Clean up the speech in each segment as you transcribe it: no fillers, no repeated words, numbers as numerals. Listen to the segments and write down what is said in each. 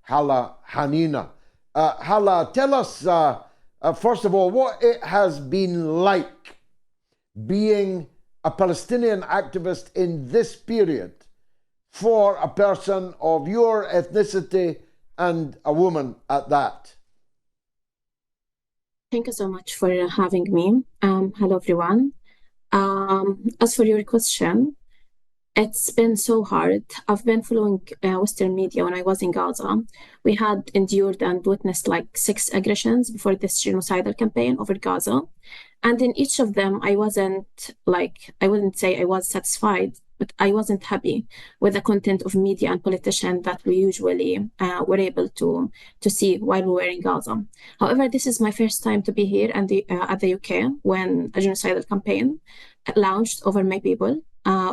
Hala Hanina. Hala, tell us, first of all, what it has been like being a Palestinian activist in this period for a person of your ethnicity and a woman at that. Thank you so much for having me. Hello, everyone. As for your question, it's been so hard. I've been following Western media when I was in Gaza. We had endured and witnessed like 6 aggressions before this genocidal campaign over Gaza. And in each of them, I wouldn't say I was satisfied, but I wasn't happy with the content of media and politicians that we usually were able to see while we were in Gaza. However, this is my first time to be here and at the UK when a genocidal campaign launched over my people,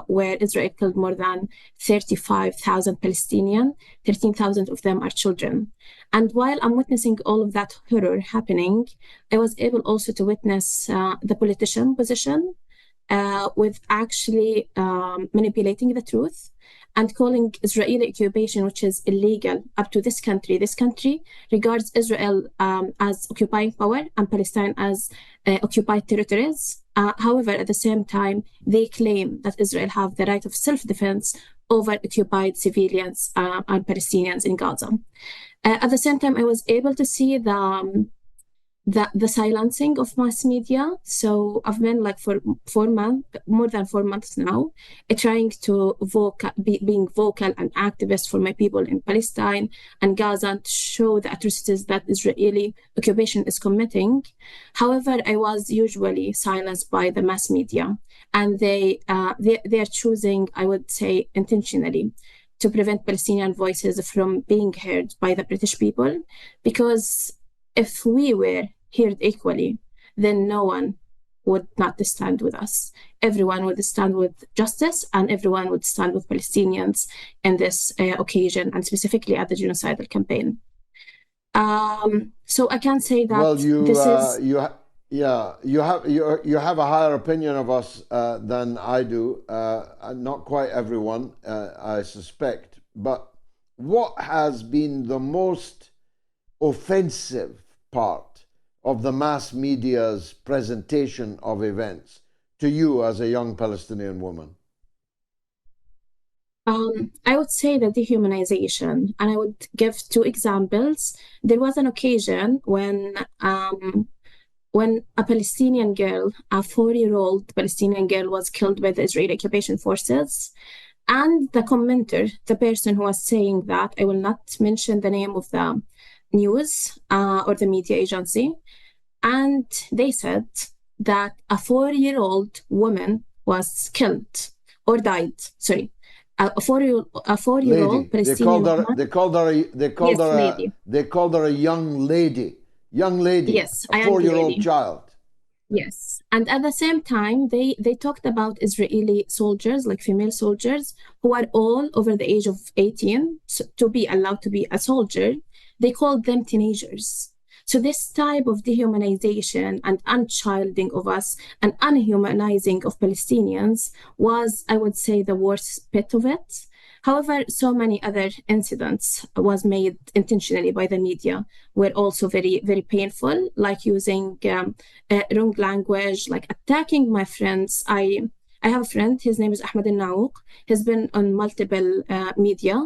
where Israel killed more than 35,000 Palestinians, 13,000 of them are children. And while I'm witnessing all of that horror happening, I was able also to witness the politician position with actually manipulating the truth and calling Israeli occupation, which is illegal, up to this country. This country regards Israel as occupying power and Palestine as occupied territories. However, at the same time, they claim that Israel have the right of self-defense over occupied civilians and Palestinians in Gaza. At the same time, I was able to see the silencing of mass media. So I've been like for 4 months, more than 4 months now, trying to being vocal and activist for my people in Palestine and Gaza to show the atrocities that Israeli occupation is committing. However, I was usually silenced by the mass media, and they are choosing, I would say, intentionally to prevent Palestinian voices from being heard by the British people, because if we were heard equally, then no one would not stand with us. Everyone would stand with justice, and everyone would stand with Palestinians in this occasion, and specifically at the genocidal campaign. So I can say that Well, this is you have a higher opinion of us than I do. Not quite everyone, I suspect. But what has been the most offensive part of the mass media's presentation of events to you as a young Palestinian woman? I would say the dehumanization, and I would give 2 examples. There was an occasion when a Palestinian girl, a 4-year-old Palestinian girl, was killed by the Israeli occupation forces. And the commenter, the person who was saying that, I will not mention the name of the news or the media agency, and they said that a 4-year-old woman was killed or died. Sorry, a 4-year-old Lady. Palestinian woman. Yes, lady. They called her a young lady. Young lady, Yes, a a young 4-year-old lady. child. Yes. And at the same time, they talked about Israeli soldiers, like female soldiers, who are all over the age of 18 to be allowed to be a soldier. They called them teenagers. So this type of dehumanization and unchilding of us and unhumanizing of Palestinians was, I would say, the worst bit of it. However, so many other incidents was made intentionally by the media were also very, very painful, like using wrong language, like attacking my friends. I have a friend, his name is Ahmed Naouq. He's been on multiple media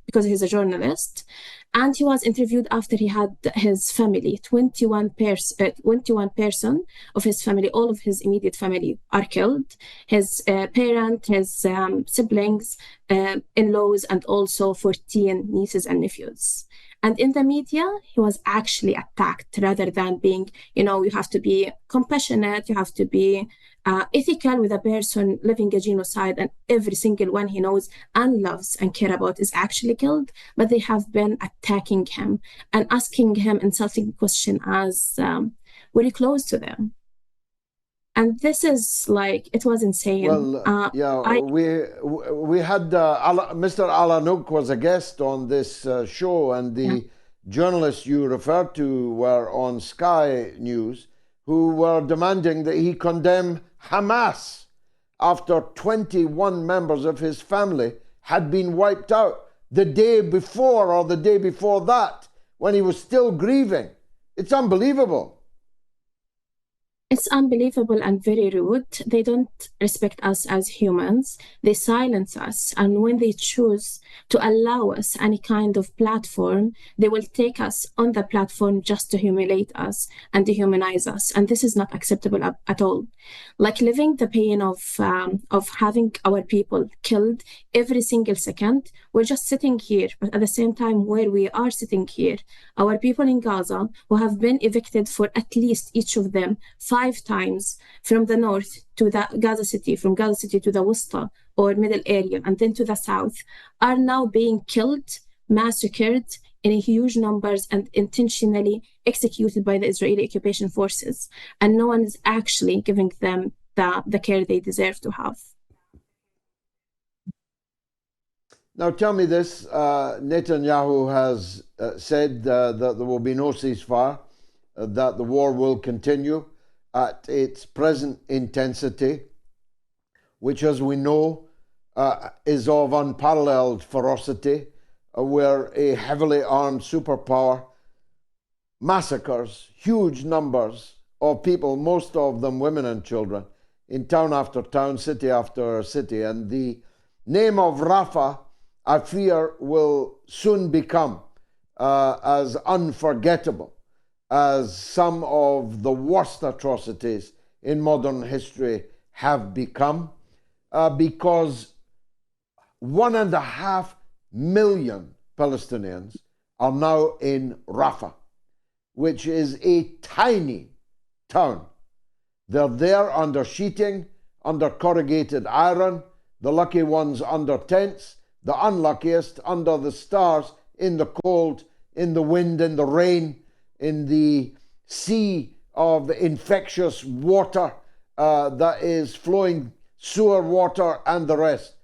because he's a journalist. And he was interviewed after he had his family, 21 person of his family, all of his immediate family are killed. His parent, his siblings, in-laws, and also 14 nieces and nephews. And in the media, he was actually attacked rather than being, you have to be compassionate, you have to be ethical with a person living a genocide, and every single one he knows and loves and care about is actually killed. But they have been attacking him and asking him insulting question as, were you close to them? And this is like, it was insane. Well, yeah, I we had Mr. Alanuk was a guest on this show, and Yeah. the journalists you referred to were on Sky News, who were demanding that he condemn Hamas after 21 members of his family had been wiped out the day before or the day before that when he was still grieving. It's unbelievable. It's unbelievable and very rude. They don't respect us as humans. They silence us. And when they choose to allow us any kind of platform, they will take us on the platform just to humiliate us and dehumanize us. And this is not acceptable at all. Like living the pain of having our people killed every single second. We're just sitting here, but at the same time where we are sitting here, our people in Gaza who have been evicted for at least each of them 5 times from the north to the Gaza City, from Gaza City to the Wusta or middle area, and then to the south, are now being killed, massacred in huge numbers and intentionally executed by the Israeli occupation forces. And no one is actually giving them the care they deserve to have. Now tell me this, Netanyahu has said that there will be no ceasefire, that the war will continue at its present intensity, which, as we know, is of unparalleled ferocity, where a heavily armed superpower massacres huge numbers of people, most of them women and children, in town after town, city after city. And the name of Rafah, I fear, will soon become as unforgettable as some of the worst atrocities in modern history have become, because 1.5 million Palestinians are now in Rafah, which is a tiny town. They're there under sheeting, under corrugated iron, the lucky ones under tents, the unluckiest under the stars, in the cold, in the wind, in the rain, in the sea of infectious water that is flowing, sewer water and the rest.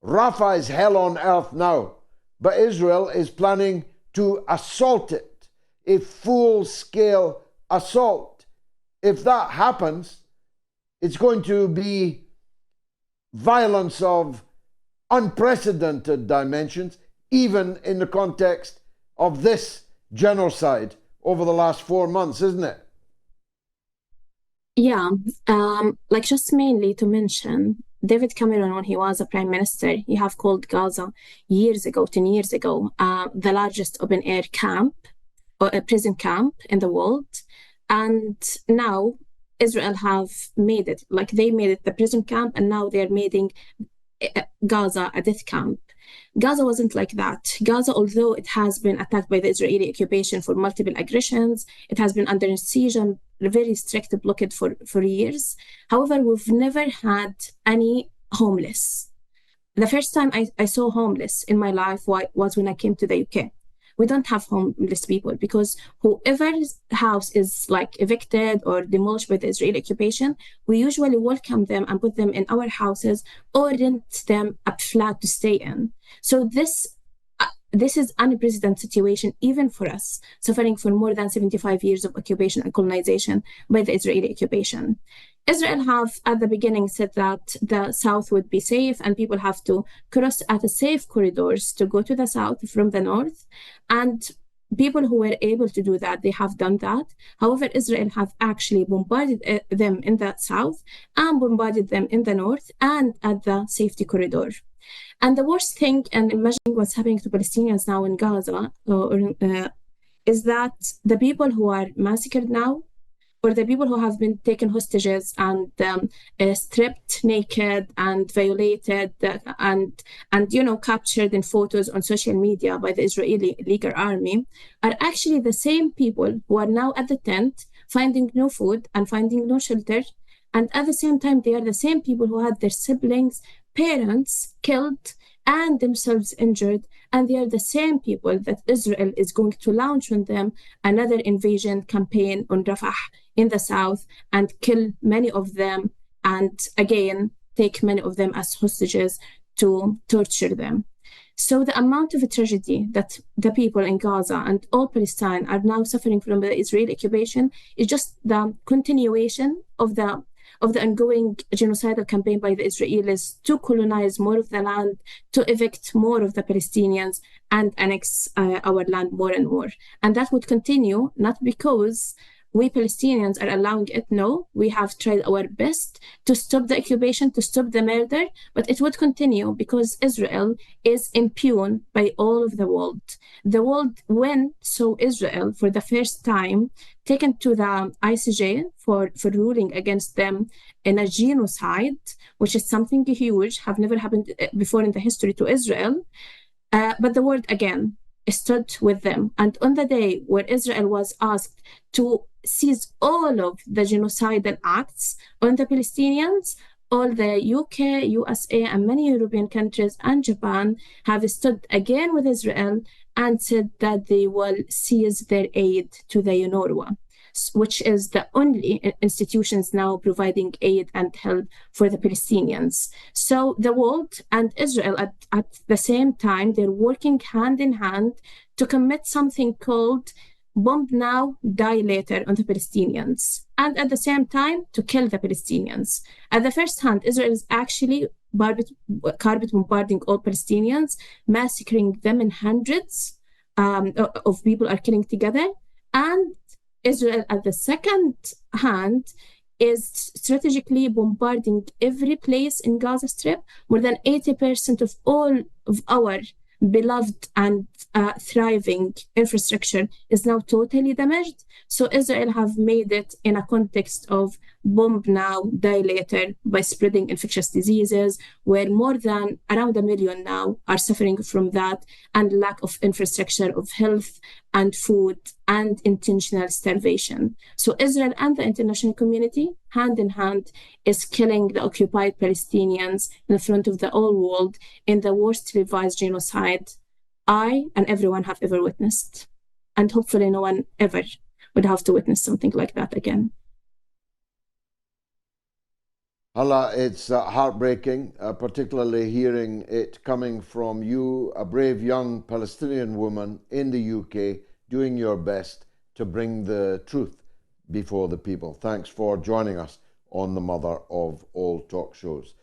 Rafah is hell on earth now, but Israel is planning to assault it, a full-scale assault. If that happens, it's going to be violence of unprecedented dimensions, even in the context of this genocide over the last 4 months, isn't it? Yeah, like just mainly to mention, David Cameron, when he was a prime minister, he have called Gaza years ago, 10 years ago, the largest open air camp or a prison camp in the world. And now Israel have made it, like they made it the prison camp, and now they're making Gaza a death camp. Gaza wasn't like that. Gaza, although it has been attacked by the Israeli occupation for multiple aggressions, it has been under siege and very strict blockade for years. However, we've never had any homeless. The first time I saw homeless in my life was when I came to the UK. We don't have homeless people because whoever's house is like evicted or demolished by the Israeli occupation, we usually welcome them and put them in our houses or rent them a flat to stay in. So this is unprecedented situation, even for us, suffering for more than 75 years of occupation and colonization by the Israeli occupation. Israel have, at the beginning, said that the south would be safe and people have to cross at a safe corridors to go to the south from the north. And people who were able to do that, they have done that. However, Israel have actually bombarded them in the south and bombarded them in the north and at the safety corridor. And the worst thing, and imagining what's happening to Palestinians now in Gaza, is that the people who are massacred now, or the people who have been taken hostages and stripped naked and violated and captured in photos on social media by the Israeli illegal army, are actually the same people who are now at the tent finding no food and finding no shelter. And at the same time, they are the same people who had their siblings, parents killed and themselves injured. And they are the same people that Israel is going to launch on them another invasion campaign on Rafah in the south and kill many of them, and again take many of them as hostages to torture them. So the amount of tragedy that the people in Gaza and all Palestine are now suffering from the Israeli occupation is just the continuation of of the ongoing genocidal campaign by the Israelis to colonize more of the land, to evict more of the Palestinians, and annex our land more and more. And that would continue, not because we Palestinians are allowing it. No, we have tried our best to stop the occupation, to stop the murder, but it would continue because Israel is impugned by all of the world. The world, when saw Israel for the first time taken to the ICJ for ruling against them in a genocide, which is something huge, have never happened before in the history to Israel. But the world again stood with them. And on the day where Israel was asked to cease all of the genocidal acts on the Palestinians, all the UK, USA, and many European countries and Japan have stood again with Israel and said that they will cease their aid to the UNRWA, which is the only institutions now providing aid and help for the Palestinians. So the world and Israel at the same time, they're working hand in hand to commit something called bomb now, die later on the Palestinians, and at the same time to kill the Palestinians. At the first hand, Israel is actually carpet bombarding all Palestinians, massacring them in hundreds of people are killing together. And Israel, at the second hand, is strategically bombarding every place in Gaza Strip. More than 80% of all of our beloved and thriving infrastructure is now totally damaged. So Israel have made it in a context of bomb now, die later, by spreading infectious diseases, where more than around 1 million now are suffering from that, and lack of infrastructure of health and food and intentional starvation. So Israel and the international community, hand in hand, is killing the occupied Palestinians in front of the whole world in the worst revised genocide I and everyone have ever witnessed. And hopefully no one ever would have to witness something like that again. Hala, it's heartbreaking, particularly hearing it coming from you, a brave young Palestinian woman in the UK, doing your best to bring the truth before the people. Thanks for joining us on the Mother of All Talk Shows.